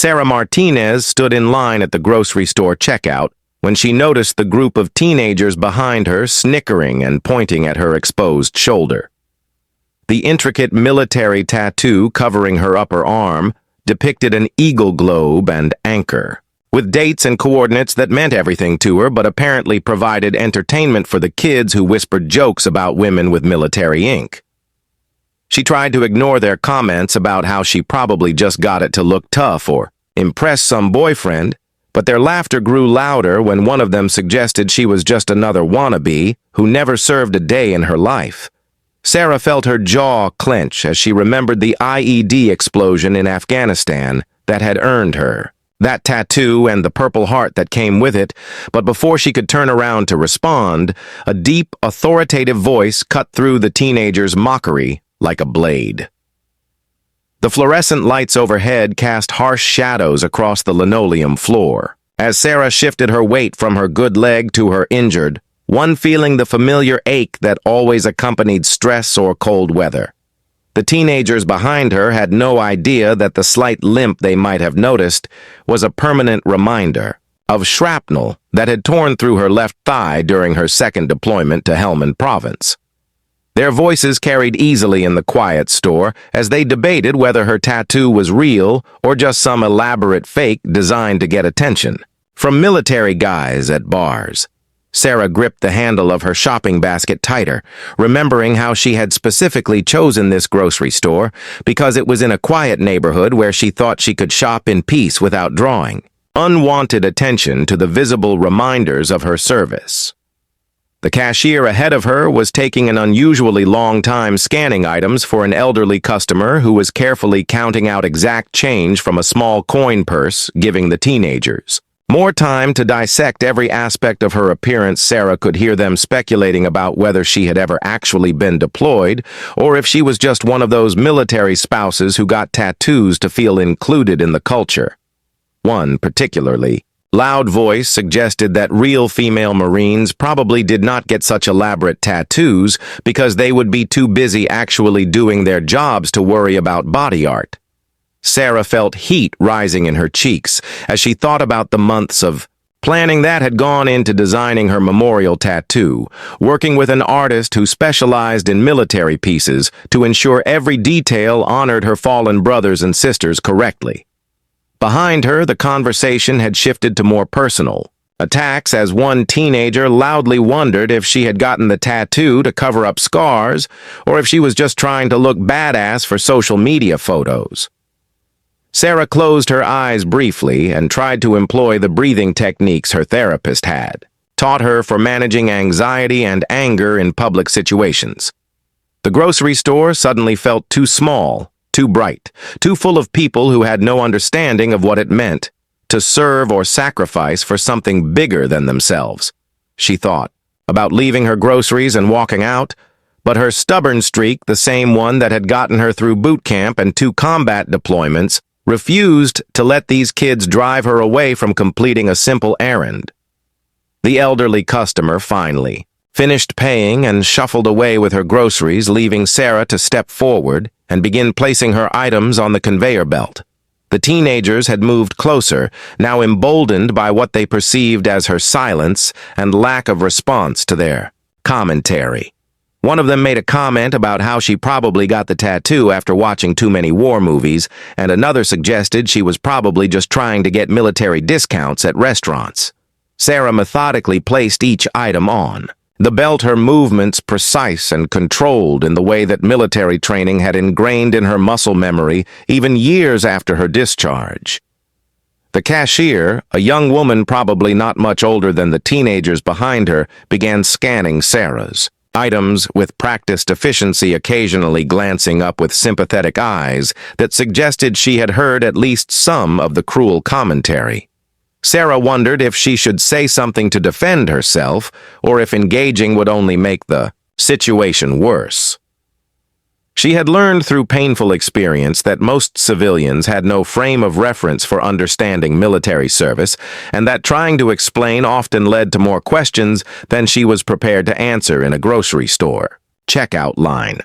Sarah Martinez stood in line at the grocery store checkout when she noticed the group of teenagers behind her snickering and pointing at her exposed shoulder. The intricate military tattoo covering her upper arm depicted an eagle globe and anchor, with dates and coordinates that meant everything to her but apparently provided entertainment for the kids who whispered jokes about women with military ink. She tried to ignore their comments about how she probably just got it to look tough or impress some boyfriend, but their laughter grew louder when one of them suggested she was just another wannabe who never served a day in her life. Sarah felt her jaw clench as she remembered the IED explosion in Afghanistan that had earned her that tattoo and the Purple Heart that came with it, but before she could turn around to respond, a deep, authoritative voice cut through the teenager's mockery like a blade. The fluorescent lights overhead cast harsh shadows across the linoleum floor. As Sarah shifted her weight from her good leg to her injured, one feeling the familiar ache that always accompanied stress or cold weather. The teenagers behind her had no idea that the slight limp they might have noticed was a permanent reminder of shrapnel that had torn through her left thigh during her second deployment to Helmand Province. Their voices carried easily in the quiet store as they debated whether her tattoo was real or just some elaborate fake designed to get attention from military guys at bars. Sarah gripped the handle of her shopping basket tighter, remembering how she had specifically chosen this grocery store because it was in a quiet neighborhood where she thought she could shop in peace without drawing unwanted attention to the visible reminders of her service. The cashier ahead of her was taking an unusually long time scanning items for an elderly customer who was carefully counting out exact change from a small coin purse, giving the teenagers more time to dissect every aspect of her appearance. Sarah could hear them speculating about whether she had ever actually been deployed, or if she was just one of those military spouses who got tattoos to feel included in the culture. One particularly loud voice suggested that real female Marines probably did not get such elaborate tattoos because they would be too busy actually doing their jobs to worry about body art. Sarah felt heat rising in her cheeks as she thought about the months of planning that had gone into designing her memorial tattoo, working with an artist who specialized in military pieces to ensure every detail honored her fallen brothers and sisters correctly. Behind her, the conversation had shifted to more personal attacks as one teenager loudly wondered if she had gotten the tattoo to cover up scars or if she was just trying to look badass for social media photos. Sarah closed her eyes briefly and tried to employ the breathing techniques her therapist had taught her for managing anxiety and anger in public situations. The grocery store suddenly felt too small, too bright, too full of people who had no understanding of what it meant to serve or sacrifice for something bigger than themselves. She thought about leaving her groceries and walking out, but her stubborn streak, the same one that had gotten her through boot camp and 2 combat deployments, refused to let these kids drive her away from completing a simple errand. The elderly customer finally finished paying and shuffled away with her groceries, leaving Sarah to step forward and begin placing her items on the conveyor belt. The teenagers had moved closer, now emboldened by what they perceived as her silence and lack of response to their commentary. One of them made a comment about how she probably got the tattoo after watching too many war movies, and another suggested she was probably just trying to get military discounts at restaurants. Sarah methodically placed each item on the belt, her movements precise and controlled in the way that military training had ingrained in her muscle memory even years after her discharge. The cashier, a young woman probably not much older than the teenagers behind her, began scanning Sarah's items with practiced efficiency, occasionally glancing up with sympathetic eyes that suggested she had heard at least some of the cruel commentary. Sarah wondered if she should say something to defend herself or if engaging would only make the situation worse. She had learned through painful experience that most civilians had no frame of reference for understanding military service, and that trying to explain often led to more questions than she was prepared to answer in a grocery store checkout line.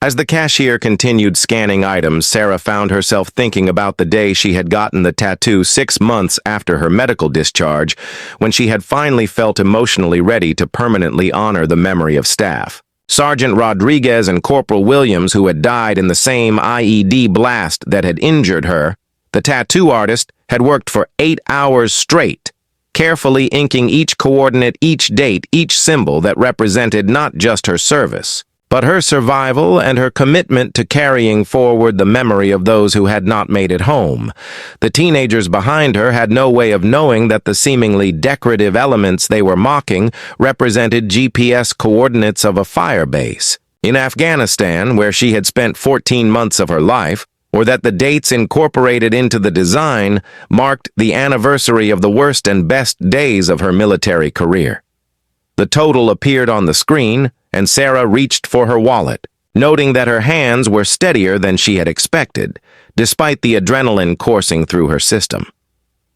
As the cashier continued scanning items, Sarah found herself thinking about the day she had gotten the tattoo 6 months after her medical discharge, when she had finally felt emotionally ready to permanently honor the memory of staff. Sergeant Rodriguez and Corporal Williams, who had died in the same IED blast that had injured her, the tattoo artist had worked for 8 hours straight, carefully inking each coordinate, each date, each symbol that represented not just her service, but her survival and her commitment to carrying forward the memory of those who had not made it home. The teenagers behind her had no way of knowing that the seemingly decorative elements they were mocking represented GPS coordinates of a fire base in Afghanistan, where she had spent 14 months of her life, or that the dates incorporated into the design marked the anniversary of the worst and best days of her military career. The total appeared on the screen, and Sarah reached for her wallet, noting that her hands were steadier than she had expected, despite the adrenaline coursing through her system.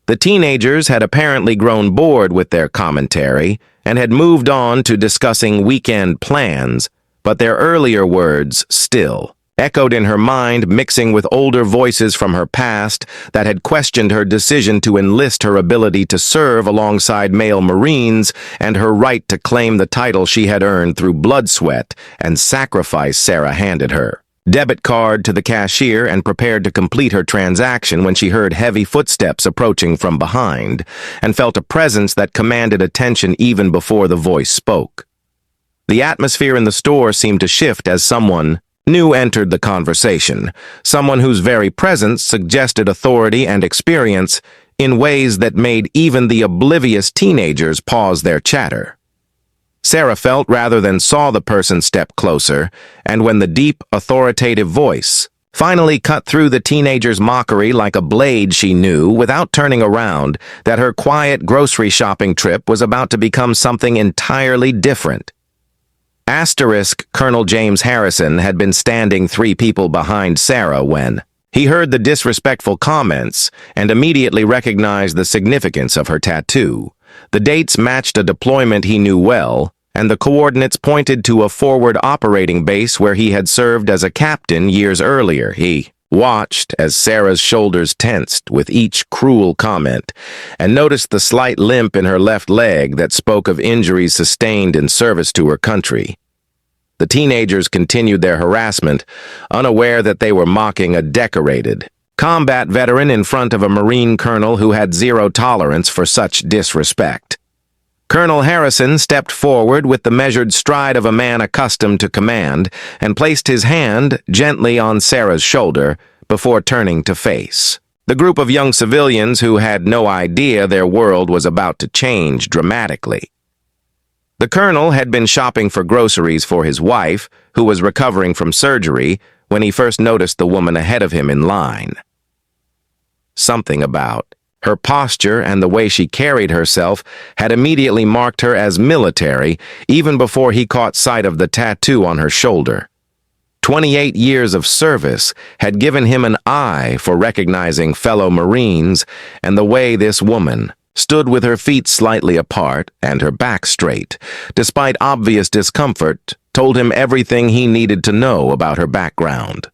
The teenagers had apparently grown bored with their commentary and had moved on to discussing weekend plans, but their earlier words still echoed in her mind, mixing with older voices from her past that had questioned her decision to enlist, her ability to serve alongside male Marines, and her right to claim the title she had earned through blood, sweat, and sacrifice. Sarah handed her debit card to the cashier and prepared to complete her transaction when she heard heavy footsteps approaching from behind and felt a presence that commanded attention even before the voice spoke. The atmosphere in the store seemed to shift as someone new entered the conversation, someone whose very presence suggested authority and experience in ways that made even the oblivious teenagers pause their chatter. Sarah felt rather than saw the person step closer, and when the deep, authoritative voice finally cut through the teenager's mockery like a blade, she knew, without turning around, that her quiet grocery shopping trip was about to become something entirely different. Colonel James Harrison had been standing 3 people behind Sarah when he heard the disrespectful comments and immediately recognized the significance of her tattoo. The dates matched a deployment he knew well, and the coordinates pointed to a forward operating base where he had served as a captain years earlier. He watched as Sarah's shoulders tensed with each cruel comment and noticed the slight limp in her left leg that spoke of injuries sustained in service to her country. The teenagers continued their harassment, unaware that they were mocking a decorated combat veteran in front of a Marine colonel who had zero tolerance for such disrespect. Colonel Harrison stepped forward with the measured stride of a man accustomed to command and placed his hand gently on Sarah's shoulder before turning to face the group of young civilians who had no idea their world was about to change dramatically. The colonel had been shopping for groceries for his wife, who was recovering from surgery, when he first noticed the woman ahead of him in line. Something about her posture and the way she carried herself had immediately marked her as military, even before he caught sight of the tattoo on her shoulder. 28 years of service had given him an eye for recognizing fellow Marines, and the way this woman stood with her feet slightly apart and her back straight, despite obvious discomfort, told him everything he needed to know about her background.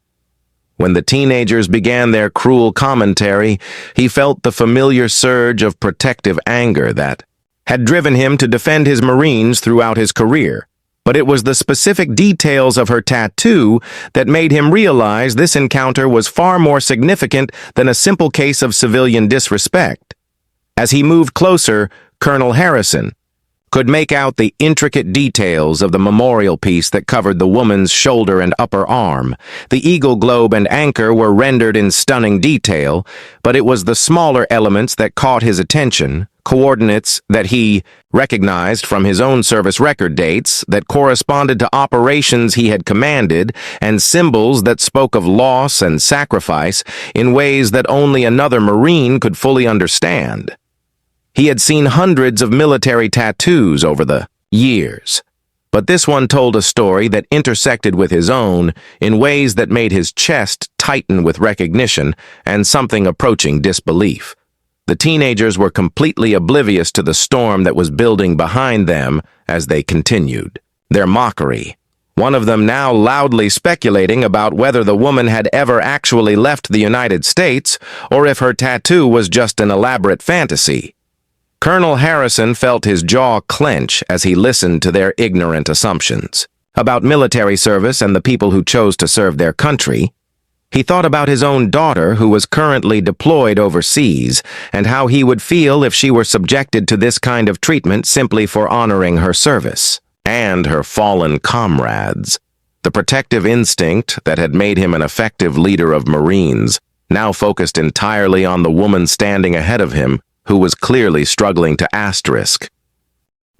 When the teenagers began their cruel commentary, he felt the familiar surge of protective anger that had driven him to defend his Marines throughout his career. But it was the specific details of her tattoo that made him realize this encounter was far more significant than a simple case of civilian disrespect. As he moved closer, Colonel Harrison could make out the intricate details of the memorial piece that covered the woman's shoulder and upper arm. The eagle globe and anchor were rendered in stunning detail, but it was the smaller elements that caught his attention, coordinates that he recognized from his own service record dates that corresponded to operations he had commanded, and symbols that spoke of loss and sacrifice in ways that only another Marine could fully understand. He had seen hundreds of military tattoos over the years, but this one told a story that intersected with his own in ways that made his chest tighten with recognition and something approaching disbelief. The teenagers were completely oblivious to the storm that was building behind them as they continued their mockery, one of them now loudly speculating about whether the woman had ever actually left the United States or if her tattoo was just an elaborate fantasy. Colonel Harrison felt his jaw clench as he listened to their ignorant assumptions about military service and the people who chose to serve their country. He thought about his own daughter who was currently deployed overseas and how he would feel if she were subjected to this kind of treatment simply for honoring her service and her fallen comrades. The protective instinct that had made him an effective leader of Marines now focused entirely on the woman standing ahead of him, who was clearly struggling to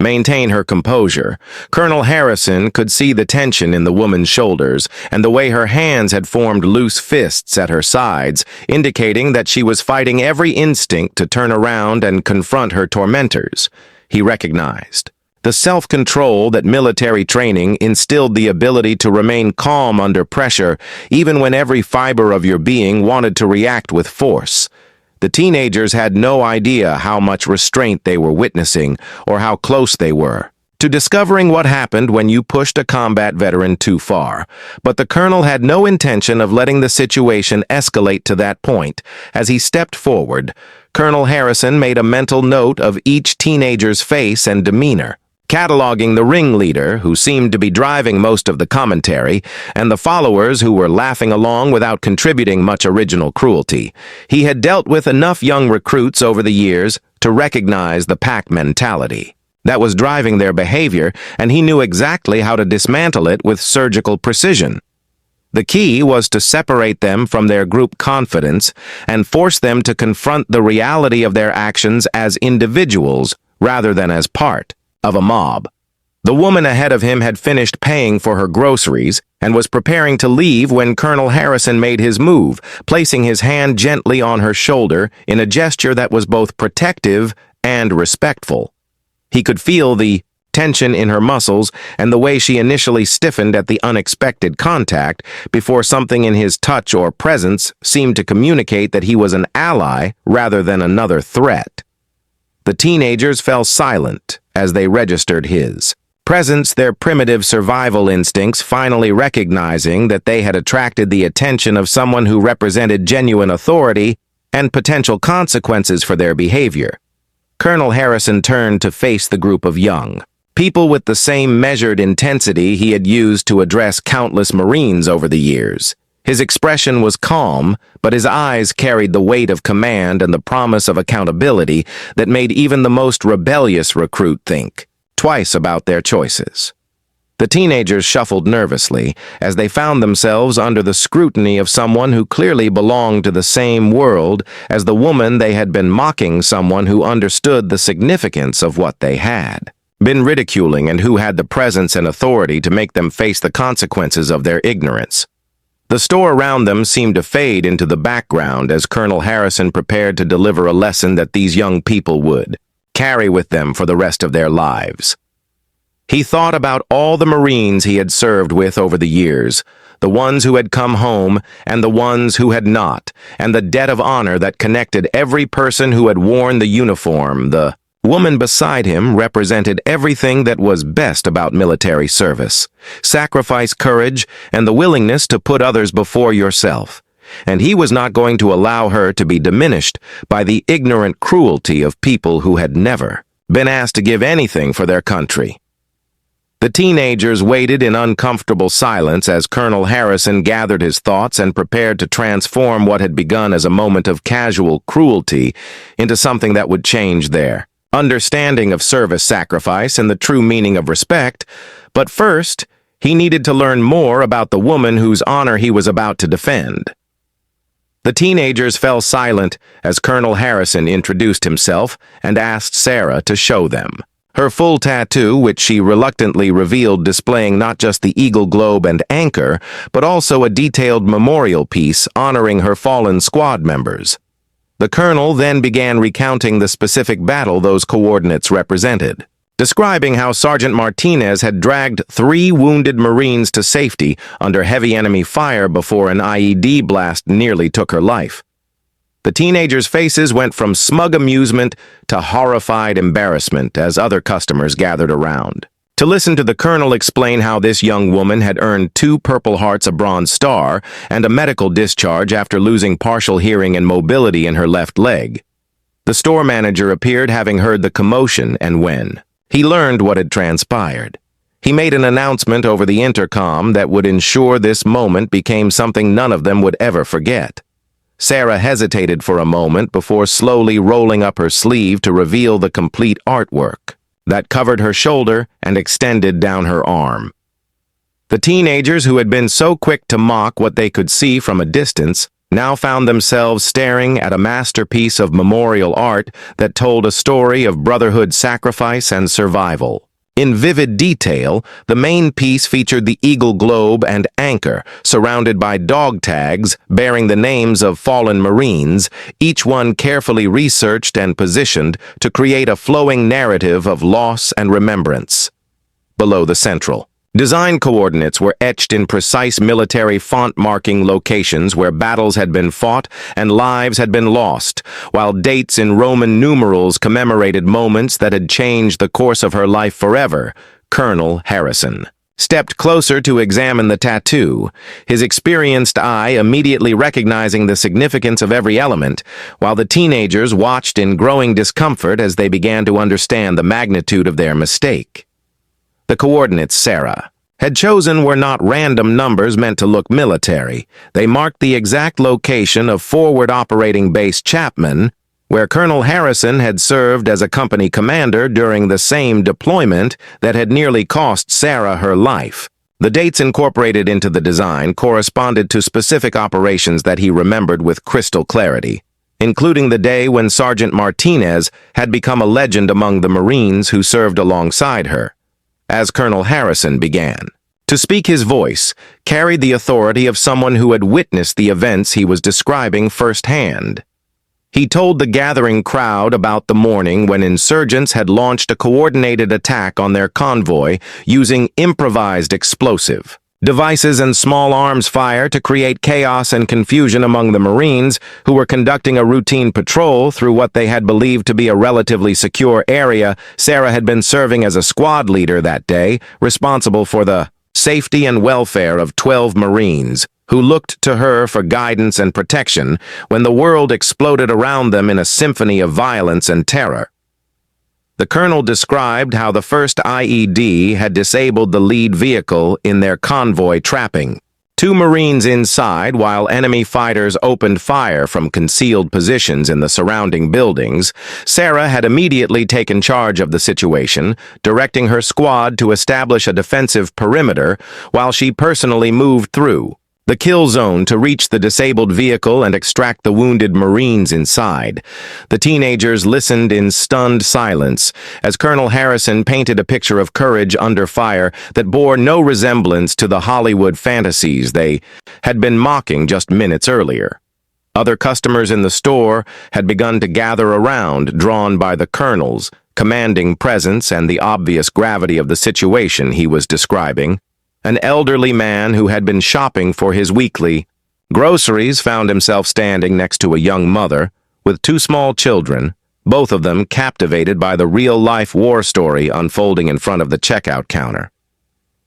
maintain her composure. Colonel Harrison could see the tension in the woman's shoulders and the way her hands had formed loose fists at her sides, indicating that she was fighting every instinct to turn around and confront her tormentors. He recognized the self-control that military training instilled, the ability to remain calm under pressure, even when every fiber of your being wanted to react with force. The teenagers had no idea how much restraint they were witnessing or how close they were to discovering what happened when you pushed a combat veteran too far. But the colonel had no intention of letting the situation escalate to that point. As he stepped forward, Colonel Harrison made a mental note of each teenager's face and demeanor, cataloging the ringleader, who seemed to be driving most of the commentary, and the followers who were laughing along without contributing much original cruelty. He had dealt with enough young recruits over the years to recognize the pack mentality that was driving their behavior, and he knew exactly how to dismantle it with surgical precision. The key was to separate them from their group confidence and force them to confront the reality of their actions as individuals rather than as part of a mob. The woman ahead of him had finished paying for her groceries and was preparing to leave when Colonel Harrison made his move, placing his hand gently on her shoulder in a gesture that was both protective and respectful. He could feel the tension in her muscles and the way she initially stiffened at the unexpected contact before something in his touch or presence seemed to communicate that he was an ally rather than another threat. The teenagers fell silent as they registered his presence, their primitive survival instincts finally recognizing that they had attracted the attention of someone who represented genuine authority and potential consequences for their behavior. Colonel Harrison turned to face the group of young people with the same measured intensity he had used to address countless Marines over the years. His expression was calm, but his eyes carried the weight of command and the promise of accountability that made even the most rebellious recruit think twice about their choices. The teenagers shuffled nervously as they found themselves under the scrutiny of someone who clearly belonged to the same world as the woman they had been mocking, someone who understood the significance of what they had been ridiculing and who had the presence and authority to make them face the consequences of their ignorance. The store around them seemed to fade into the background as Colonel Harrison prepared to deliver a lesson that these young people would carry with them for the rest of their lives. He thought about all the Marines he had served with over the years, the ones who had come home and the ones who had not, and the debt of honor that connected every person who had worn the uniform. The woman beside him represented everything that was best about military service: sacrifice, courage, and the willingness to put others before yourself. And he was not going to allow her to be diminished by the ignorant cruelty of people who had never been asked to give anything for their country. The teenagers waited in uncomfortable silence as Colonel Harrison gathered his thoughts and prepared to transform what had begun as a moment of casual cruelty into something that would change their understanding of service, sacrifice, and the true meaning of respect. But first, he needed to learn more about the woman whose honor he was about to defend. The teenagers fell silent as Colonel Harrison introduced himself and asked Sarah to show them her full tattoo, which she reluctantly revealed, displaying not just the eagle globe and anchor, but also a detailed memorial piece honoring her fallen squad members. The colonel then began recounting the specific battle those coordinates represented, describing how Sergeant Martinez had dragged 3 wounded Marines to safety under heavy enemy fire before an IED blast nearly took her life. The teenagers' faces went from smug amusement to horrified embarrassment as other customers gathered around. To listen to the colonel explain how this young woman had earned 2 Purple Hearts, a Bronze Star, and a medical discharge after losing partial hearing and mobility in her left leg. The store manager appeared, having heard the commotion, and when he learned what had transpired, he made an announcement over the intercom that would ensure this moment became something none of them would ever forget. Sarah hesitated for a moment before slowly rolling up her sleeve to reveal the complete artwork that covered her shoulder and extended down her arm. The teenagers who had been so quick to mock what they could see from a distance now found themselves staring at a masterpiece of memorial art that told a story of brotherhood, sacrifice, and survival. In vivid detail, the main piece featured the eagle globe and anchor, surrounded by dog tags bearing the names of fallen Marines, each one carefully researched and positioned to create a flowing narrative of loss and remembrance. Below the central design coordinates were etched in precise military font marking locations where battles had been fought and lives had been lost, while dates in Roman numerals commemorated moments that had changed the course of her life forever. Colonel Harrison stepped closer to examine the tattoo, his experienced eye immediately recognizing the significance of every element, while the teenagers watched in growing discomfort as they began to understand the magnitude of their mistake. The coordinates Sarah had chosen were not random numbers meant to look military. They marked the exact location of Forward Operating Base Chapman, where Colonel Harrison had served as a company commander during the same deployment that had nearly cost Sarah her life. The dates incorporated into the design corresponded to specific operations that he remembered with crystal clarity, including the day when Sergeant Martinez had become a legend among the Marines who served alongside her. As Colonel Harrison began to speak, his voice carried the authority of someone who had witnessed the events he was describing firsthand. He told the gathering crowd about the morning when insurgents had launched a coordinated attack on their convoy using improvised explosive devices and small arms fire to create chaos and confusion among the Marines who were conducting a routine patrol through what they had believed to be a relatively secure area. Sarah had been serving as a squad leader that day, responsible for the safety and welfare of 12 Marines, who looked to her for guidance and protection when the world exploded around them in a symphony of violence and terror. The colonel described how the first IED had disabled the lead vehicle in their convoy trapping 2 Marines inside while enemy fighters opened fire from concealed positions in the surrounding buildings. Sarah had immediately taken charge of the situation, directing her squad to establish a defensive perimeter while she personally moved through the kill zone to reach the disabled vehicle and extract the wounded Marines inside. The teenagers listened in stunned silence as Colonel Harrison painted a picture of courage under fire that bore no resemblance to the Hollywood fantasies they had been mocking just minutes earlier. Other customers in the store had begun to gather around, drawn by the colonel's commanding presence and the obvious gravity of the situation he was describing. An elderly man who had been shopping for his weekly groceries found himself standing next to a young mother with 2 small children, both of them captivated by the real-life war story unfolding in front of the checkout counter.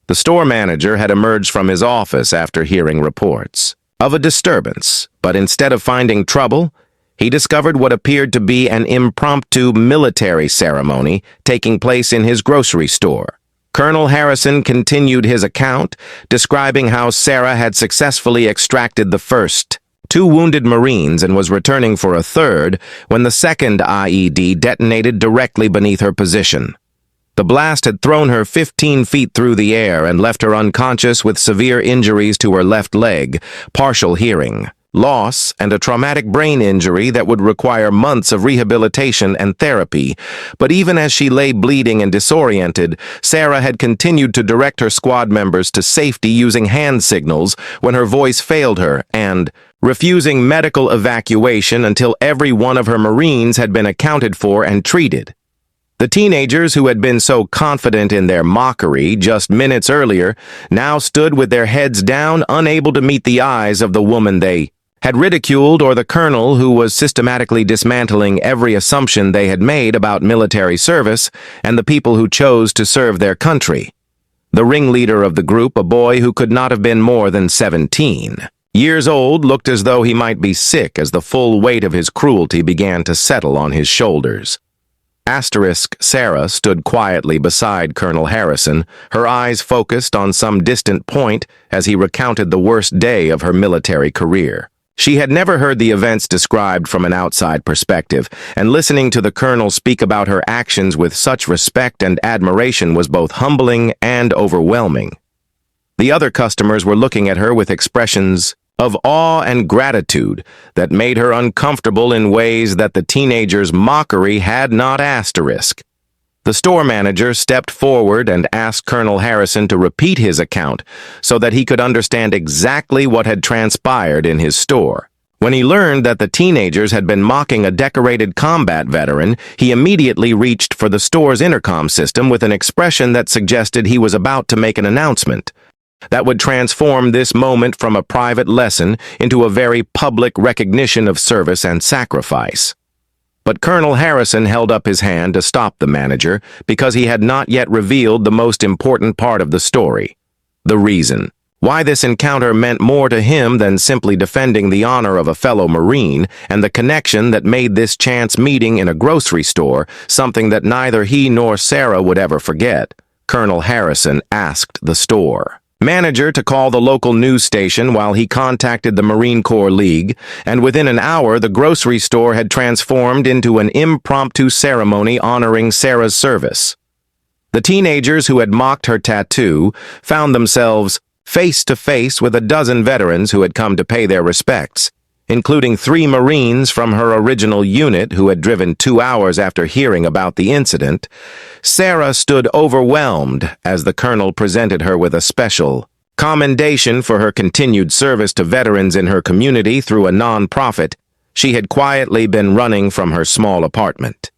The store manager had emerged from his office after hearing reports of a disturbance, but instead of finding trouble, he discovered what appeared to be an impromptu military ceremony taking place in his grocery store. Colonel Harrison continued his account, describing how Sarah had successfully extracted the first 2 wounded Marines and was returning for a third when the second IED detonated directly beneath her position. The blast had thrown her 15 feet through the air and left her unconscious with severe injuries to her left leg, partial hearing loss, and a traumatic brain injury that would require months of rehabilitation and therapy. But even as she lay bleeding and disoriented, Sarah had continued to direct her squad members to safety using hand signals when her voice failed her and refusing medical evacuation until every one of her Marines had been accounted for and treated. The teenagers who had been so confident in their mockery just minutes earlier now stood with their heads down, unable to meet the eyes of the woman they had ridiculed, or the colonel who was systematically dismantling every assumption they had made about military service and the people who chose to serve their country. The ringleader of the group, a boy who could not have been more than 17 years old, looked as though he might be sick as the full weight of his cruelty began to settle on his shoulders. Sarah stood quietly beside Colonel Harrison, her eyes focused on some distant point as he recounted the worst day of her military career. She had never heard the events described from an outside perspective, and listening to the colonel speak about her actions with such respect and admiration was both humbling and overwhelming. The other customers were looking at her with expressions of awe and gratitude that made her uncomfortable in ways that the teenager's mockery had not. The store manager stepped forward and asked Colonel Harrison to repeat his account so that he could understand exactly what had transpired in his store. When he learned that the teenagers had been mocking a decorated combat veteran, he immediately reached for the store's intercom system with an expression that suggested he was about to make an announcement that would transform this moment from a private lesson into a very public recognition of service and sacrifice. But Colonel Harrison held up his hand to stop the manager because he had not yet revealed the most important part of the story: the reason why this encounter meant more to him than simply defending the honor of a fellow Marine, and the connection that made this chance meeting in a grocery store something that neither he nor Sarah would ever forget. Colonel Harrison asked the store manager to call the local news station while he contacted the Marine Corps League, and within an hour the grocery store had transformed into an impromptu ceremony honoring Sarah's service. The teenagers who had mocked her tattoo found themselves face to face with a dozen veterans who had come to pay their respects, including 3 Marines from her original unit who had driven 2 hours after hearing about the incident. Sarah stood overwhelmed as the colonel presented her with a special commendation for her continued service to veterans in her community through a non-profit she had quietly been running from her small apartment.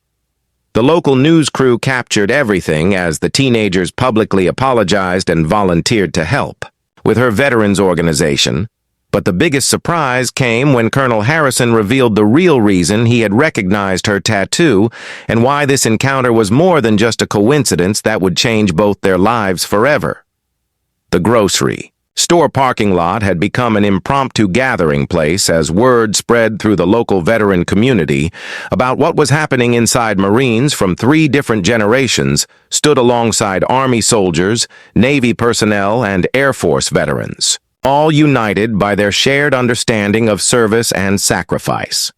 The local news crew captured everything as the teenagers publicly apologized and volunteered to help with her veterans organization. But the biggest surprise came when Colonel Harrison revealed the real reason he had recognized her tattoo and why this encounter was more than just a coincidence that would change both their lives forever. The grocery store parking lot had become an impromptu gathering place as word spread through the local veteran community about what was happening inside. Marines from 3 different generations stood alongside Army soldiers, Navy personnel, and Air Force veterans, all united by their shared understanding of service and sacrifice.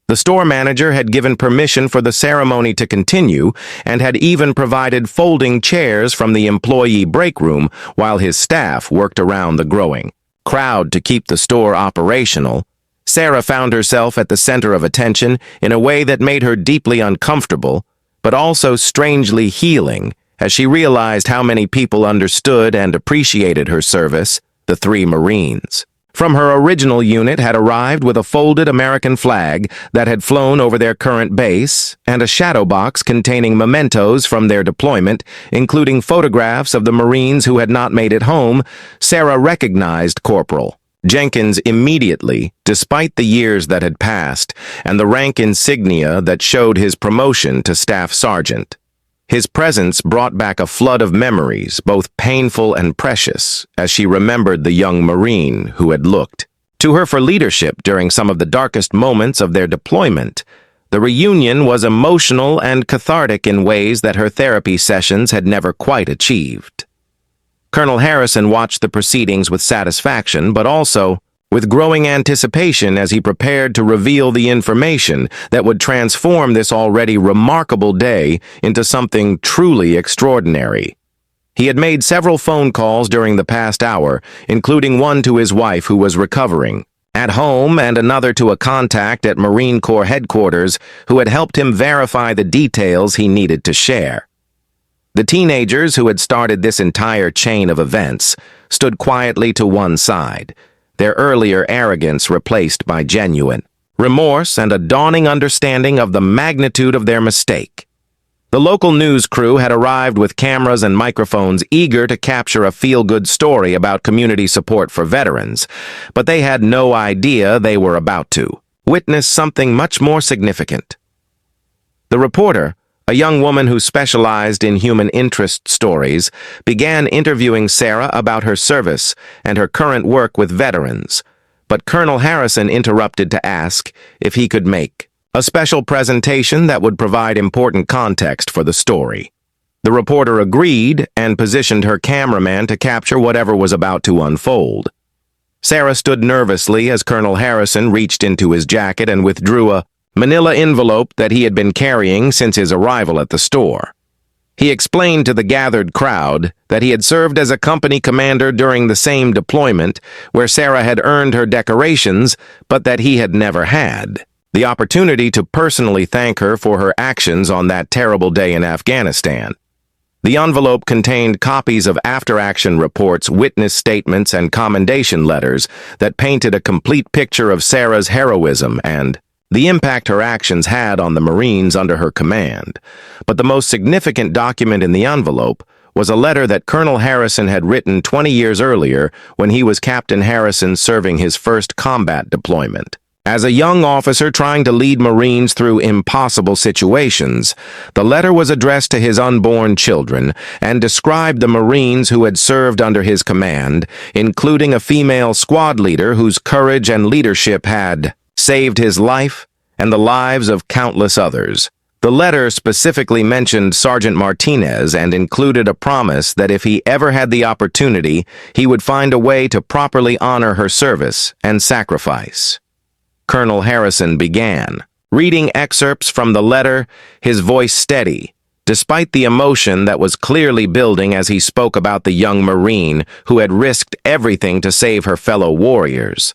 The store manager had given permission for the ceremony to continue and had even provided folding chairs from the employee break room while his staff worked around the growing crowd to keep the store operational. Sarah found herself at the center of attention in a way that made her deeply uncomfortable, but also strangely healing as she realized how many people understood and appreciated her service. The 3 Marines from her original unit had arrived with a folded American flag that had flown over their current base and a shadow box containing mementos from their deployment, including photographs of the Marines who had not made it home. Sarah recognized Corporal Jenkins immediately, despite the years that had passed and the rank insignia that showed his promotion to staff sergeant. His presence brought back a flood of memories, both painful and precious, as she remembered the young Marine who had looked to her for leadership during some of the darkest moments of their deployment. The reunion was emotional and cathartic in ways that her therapy sessions had never quite achieved. Colonel Harrison watched the proceedings with satisfaction, but also with growing anticipation as he prepared to reveal the information that would transform this already remarkable day into something truly extraordinary. He had made several phone calls during the past hour, including one to his wife who was recovering at home and another to a contact at Marine Corps headquarters who had helped him verify the details he needed to share. The teenagers who had started this entire chain of events stood quietly to one side, their earlier arrogance replaced by genuine remorse and a dawning understanding of the magnitude of their mistake. The local news crew had arrived with cameras and microphones eager to capture a feel-good story about community support for veterans, but they had no idea they were about to witness something much more significant. The reporter, a young woman who specialized in human interest stories, began interviewing Sarah about her service and her current work with veterans, but Colonel Harrison interrupted to ask if he could make a special presentation that would provide important context for the story. The reporter agreed and positioned her cameraman to capture whatever was about to unfold. Sarah stood nervously as Colonel Harrison reached into his jacket and withdrew a manila envelope that he had been carrying since his arrival at the store. He explained to the gathered crowd that he had served as a company commander during the same deployment where Sarah had earned her decorations, but that he had never had the opportunity to personally thank her for her actions on that terrible day in Afghanistan. The envelope contained copies of after-action reports, witness statements, and commendation letters that painted a complete picture of Sarah's heroism and the impact her actions had on the Marines under her command. But the most significant document in the envelope was a letter that Colonel Harrison had written 20 years earlier when he was Captain Harrison serving his first combat deployment. As a young officer trying to lead Marines through impossible situations, the letter was addressed to his unborn children and described the Marines who had served under his command, including a female squad leader whose courage and leadership had saved his life and the lives of countless others. The letter specifically mentioned Sergeant Martinez and included a promise that if he ever had the opportunity, he would find a way to properly honor her service and sacrifice. Colonel Harrison began, reading excerpts from the letter, his voice steady, despite the emotion that was clearly building as he spoke about the young Marine who had risked everything to save her fellow warriors.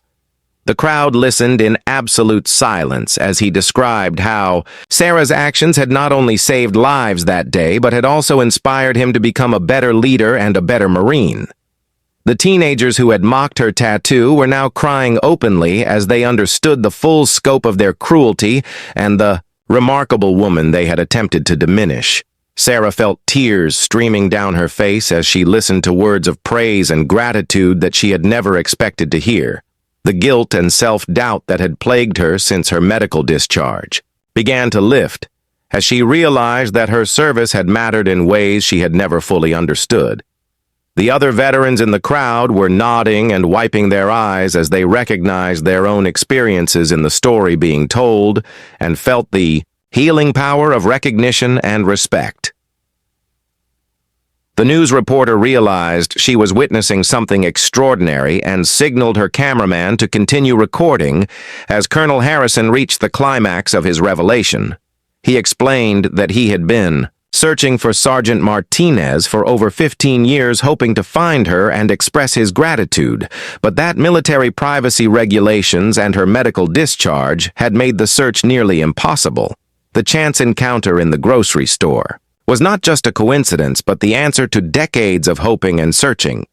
The crowd listened in absolute silence as he described how Sarah's actions had not only saved lives that day, but had also inspired him to become a better leader and a better Marine. The teenagers who had mocked her tattoo were now crying openly as they understood the full scope of their cruelty and the remarkable woman they had attempted to diminish. Sarah felt tears streaming down her face as she listened to words of praise and gratitude that she had never expected to hear. The guilt and self-doubt that had plagued her since her medical discharge began to lift as she realized that her service had mattered in ways she had never fully understood. The other veterans in the crowd were nodding and wiping their eyes as they recognized their own experiences in the story being told and felt the healing power of recognition and respect. The news reporter realized she was witnessing something extraordinary and signaled her cameraman to continue recording as Colonel Harrison reached the climax of his revelation. He explained that he had been searching for Sergeant Martinez for over 15 years, hoping to find her and express his gratitude, but that military privacy regulations and her medical discharge had made the search nearly impossible. The chance encounter in the grocery store was not just a coincidence, but the answer to decades of hoping and searching.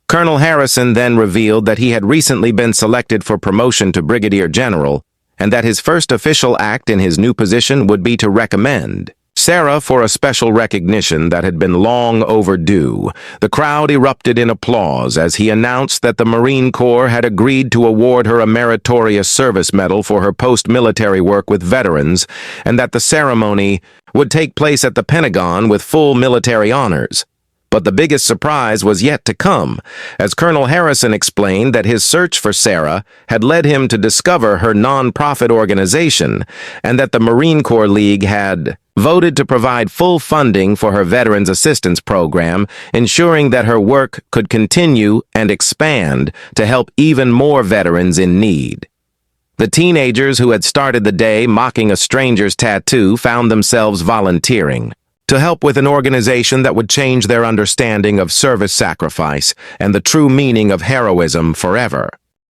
Colonel Harrison then revealed that he had recently been selected for promotion to Brigadier General, and that his first official act in his new position would be to recommend Sarah for a special recognition that had been long overdue. The crowd erupted in applause as he announced that the Marine Corps had agreed to award her a meritorious service medal for her post-military work with veterans, and that the ceremony would take place at the Pentagon with full military honors. But the biggest surprise was yet to come, as Colonel Harrison explained that his search for Sarah had led him to discover her non-profit organization, and that the Marine Corps League had voted to provide full funding for her Veterans Assistance Program, ensuring that her work could continue and expand to help even more veterans in need. The teenagers who had started the day mocking a stranger's tattoo found themselves volunteering to help with an organization that would change their understanding of service sacrifice and the true meaning of heroism forever.